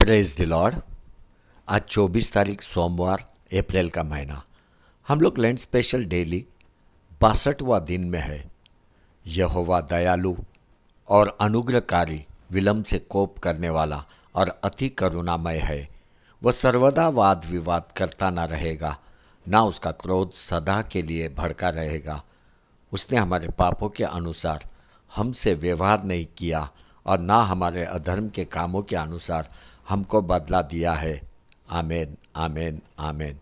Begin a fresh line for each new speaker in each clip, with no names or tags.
Praise the Lord. आज 24 तारीख सोमवार, अप्रैल का महीना। हम लोग लैंड स्पेशल डेली 62वां दिन में है। यहोवा दयालु और अनुग्रहकारी, विलंब से कोप करने वाला और अति करुणामय है। वह सर्वदा वाद विवाद करता न रहेगा, ना उसका क्रोध सदा के लिए भड़का रहेगा। उसने हमारे पापों के अनुसार हमसे व्यवहार नहीं किया और ना हमारे अधर्म के कामों के अनुसार हमको बदला दिया है। आमेन, आमेन, आमेन।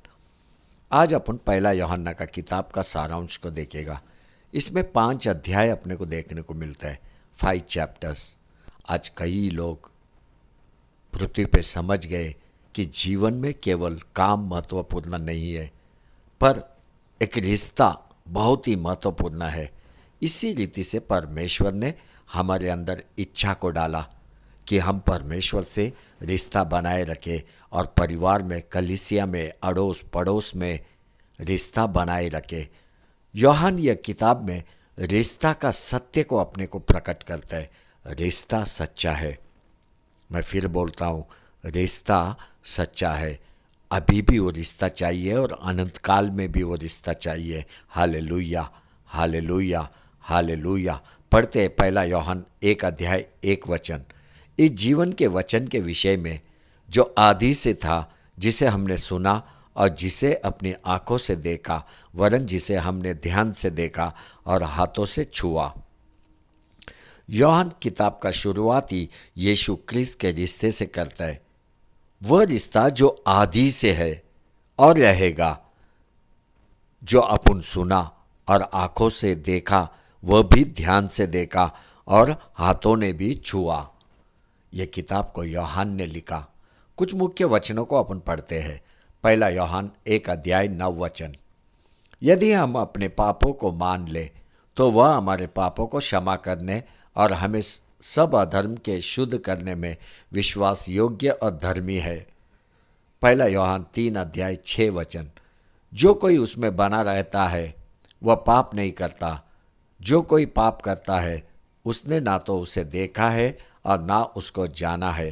आज अपन पहला यूहन्ना का किताब का सारांश को देखेगा। इसमें 5 अध्याय अपने को देखने को मिलता है, 5 चैप्टर्स। आज कई लोग पृथ्वी पे समझ गए कि जीवन में केवल काम महत्वपूर्ण नहीं है, पर एक रिश्ता बहुत ही महत्वपूर्ण है। इसी रीति से परमेश्वर ने हमारे अंदर इच्छा को डाला कि हम परमेश्वर से रिश्ता बनाए रखें और परिवार में, कलीसिया में, अड़ोस पड़ोस में रिश्ता बनाए रखें। यूहन्ना यह किताब में रिश्ता का सत्य को अपने को प्रकट करता है। रिश्ता सच्चा है। मैं फिर बोलता हूँ, रिश्ता सच्चा है। अभी भी वो रिश्ता चाहिए और अनंत काल में भी वो रिश्ता चाहिए। Hallelujah, hallelujah, hallelujah. पढ़ते हैं पहला यूहन्ना 1 अध्याय 1 वचन। इस जीवन के वचन के विषय में, जो आदि से था, जिसे हमने सुना और जिसे अपनी आंखों से देखा, वरन जिसे हमने ध्यान से देखा और हाथों से छुआ। यूहन्ना किताब का शुरुआत ही यीशु क्रिस्त के रिश्ते से करता है। वह रिश्ता जो आदि से है और रहेगा, जो अपन सुना और आंखों से देखा, वह भी ध्यान से देखा और हाथों ने भी छुआ। यह किताब को यूहन्ना ने लिखा। कुछ मुख्य वचनों को अपन पढ़ते हैं। पहला यूहन्ना 1 अध्याय 9 वचन। यदि हम अपने पापों को मान ले तो वह हमारे पापों को क्षमा करने और हमें सब अधर्म के शुद्ध करने में विश्वास योग्य और धर्मी है। पहला यूहन्ना 3 अध्याय 6 वचन। जो कोई उसमें बना रहता है वह पाप नहीं करता। जो कोई पाप करता है उसने ना तो उसे देखा है और ना उसको जाना है।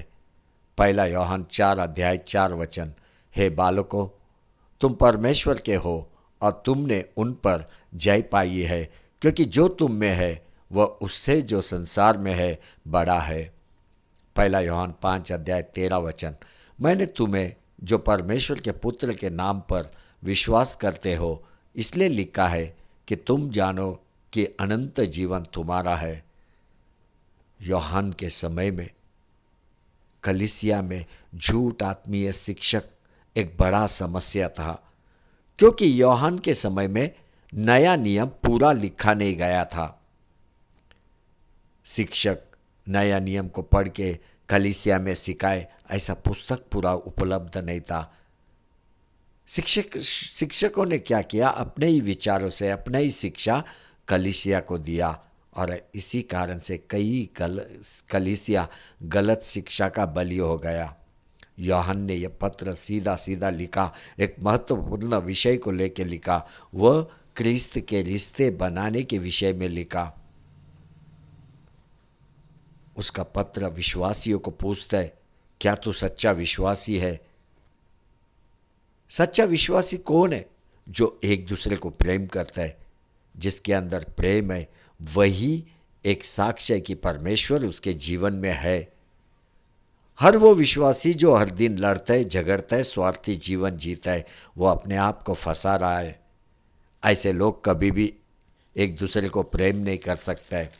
पहला यूहन्ना 4 अध्याय 4 वचन। हे बालकों, तुम परमेश्वर के हो और तुमने उन पर जय पाई है, क्योंकि जो तुम में है वह उससे जो संसार में है बड़ा है। पहला यूहन्ना 5 अध्याय 13 वचन। मैंने तुम्हें जो परमेश्वर के पुत्र के नाम पर विश्वास करते हो इसलिए लिखा है कि तुम जानो कि अनंत जीवन तुम्हारा है। यूहन्ना के समय में कलीसिया में झूठ आत्मीय शिक्षक एक बड़ा समस्या था, क्योंकि यूहन्ना के समय में नया नियम पूरा लिखा नहीं गया था। शिक्षक नया नियम को पढ़ के कलीसिया में सिखाए, ऐसा पुस्तक पूरा उपलब्ध नहीं था। शिक्षकों ने क्या किया, अपने ही विचारों से अपने ही शिक्षा कलीसिया को दिया और इसी कारण से कई कलीसिया गलत शिक्षा का बलि हो गया। यूहन्ना ने यह पत्र सीधा सीधा लिखा, एक महत्वपूर्ण विषय को लेकर लिखा। वह क्रिस्त के रिश्ते बनाने के विषय में लिखा। उसका पत्र विश्वासियों को पूछता है, क्या तू सच्चा विश्वासी है? सच्चा विश्वासी कौन है? जो एक दूसरे को प्रेम करता है। जिसके अंदर प्रेम है वही एक साक्ष्य है कि परमेश्वर उसके जीवन में है। हर वो विश्वासी जो हर दिन लड़ता है, झगड़ता है, स्वार्थी जीवन जीता है, वो अपने आप को फंसा रहा है। ऐसे लोग कभी भी एक दूसरे को प्रेम नहीं कर सकते हैं।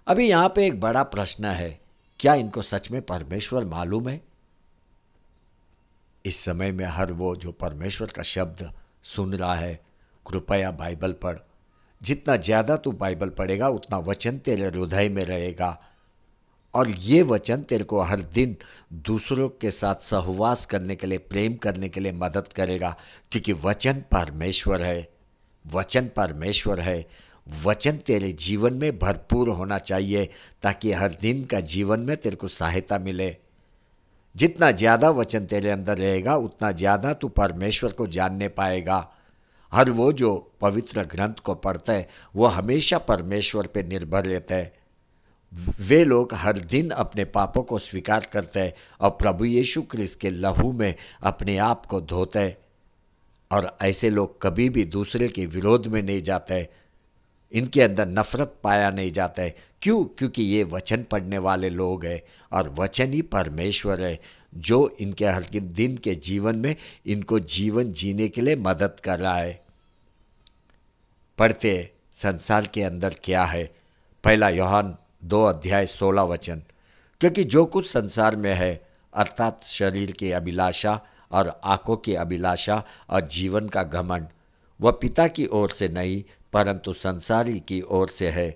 अभी यहाँ पे एक बड़ा प्रश्न है, क्या इनको सच में परमेश्वर मालूम है? इस समय में हर वो जो परमेश्वर का शब्द सुन रहा है, कृपया बाइबल पढ़। जितना ज़्यादा तू बाइबल पढ़ेगा उतना वचन तेरे हृदय में रहेगा और ये वचन तेरे को हर दिन दूसरों के साथ सहवास करने के लिए, प्रेम करने के लिए मदद करेगा, क्योंकि वचन परमेश्वर है। वचन परमेश्वर है। वचन तेरे जीवन में भरपूर होना चाहिए ताकि हर दिन का जीवन में तेरे को सहायता मिले। जितना ज़्यादा वचन तेरे अंदर रहेगा उतना ज़्यादा तू परमेश्वर को जानने पाएगा। हर वो जो पवित्र ग्रंथ को पढ़ता है वो हमेशा परमेश्वर पे निर्भर रहता है। वे लोग हर दिन अपने पापों को स्वीकार करते हैं और प्रभु यीशु क्रिस्त के लहू में अपने आप को धोते हैं। और ऐसे लोग कभी भी दूसरे के विरोध में नहीं जाते, इनके अंदर नफरत पाया नहीं जाता है। क्यों? क्योंकि ये वचन पढ़ने वाले लोग हैं और वचन ही परमेश्वर है जो इनके हर दिन के जीवन में इनको जीवन जीने के लिए मदद कर रहा है। पढ़ते हैं, संसार के अंदर क्या है। पहला यूहन्ना 2:16 क्योंकि जो कुछ संसार में है, अर्थात शरीर की अभिलाषा और आंखों की अभिलाषा और जीवन का घमंड, वह पिता की ओर से नहीं परंतु संसारी की ओर से है।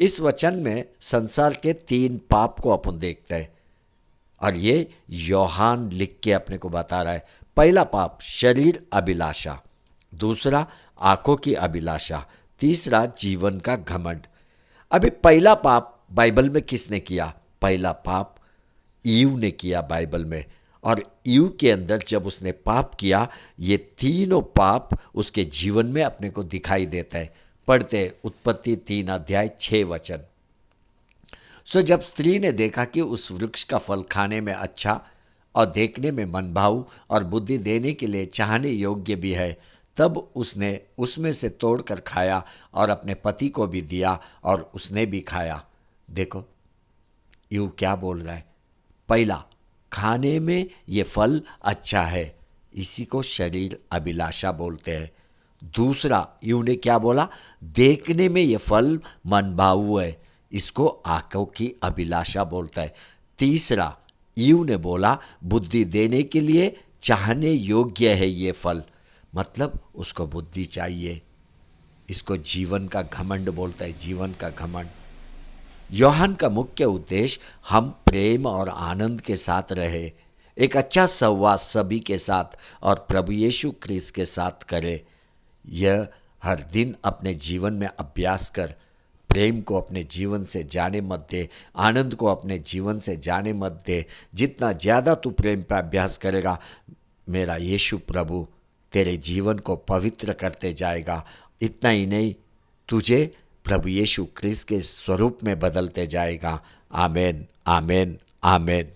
इस वचन में संसार के 3 पाप को अपन देखते हैं और ये यूहन्ना लिख के अपने को बता रहा है। पहला पाप शरीर अभिलाषा, दूसरा आंखों की अभिलाषा, तीसरा जीवन का घमंड। अभी पहला पाप बाइबल में किसने किया? पहला पाप ईव ने किया बाइबल में। और ईव के अंदर जब उसने पाप किया, ये तीनों पाप उसके जीवन में अपने को दिखाई देता है। पढ़ते उत्पत्ति 3:6। जब स्त्री ने देखा कि उस वृक्ष का फल खाने में अच्छा और देखने में मनभाऊ और बुद्धि देने के लिए चाहने योग्य भी है, तब उसने उसमें से तोड़कर खाया और अपने पति को भी दिया और उसने भी खाया। देखो ईव क्या बोल रहा है। पहला, खाने में ये फल अच्छा है, इसी को शरीर अभिलाषा बोलते हैं। दूसरा, ईव ने क्या बोला? देखने में ये फल मनभाऊ है, इसको आंखों की अभिलाषा बोलता है। तीसरा, ईव ने बोला बुद्धि देने के लिए चाहने योग्य है ये फल, मतलब उसको बुद्धि चाहिए। इसको जीवन का घमंड बोलता है, जीवन का घमंड। यूहन्ना का मुख्य उद्देश्य हम प्रेम और आनंद के साथ रहे, एक अच्छा सहवास सभी के साथ और प्रभु यीशु क्रिस्त के साथ करें। यह हर दिन अपने जीवन में अभ्यास कर। प्रेम को अपने जीवन से जाने मत दे, आनंद को अपने जीवन से जाने मत दे। जितना ज़्यादा तू प्रेम पर अभ्यास करेगा, मेरा यीशु प्रभु तेरे जीवन को पवित्र करते जाएगा। इतना ही नहीं, तुझे प्रभु यीशु क्रिस्त के स्वरूप में बदलते जाएगा। आमेन, आमेन, आमेन।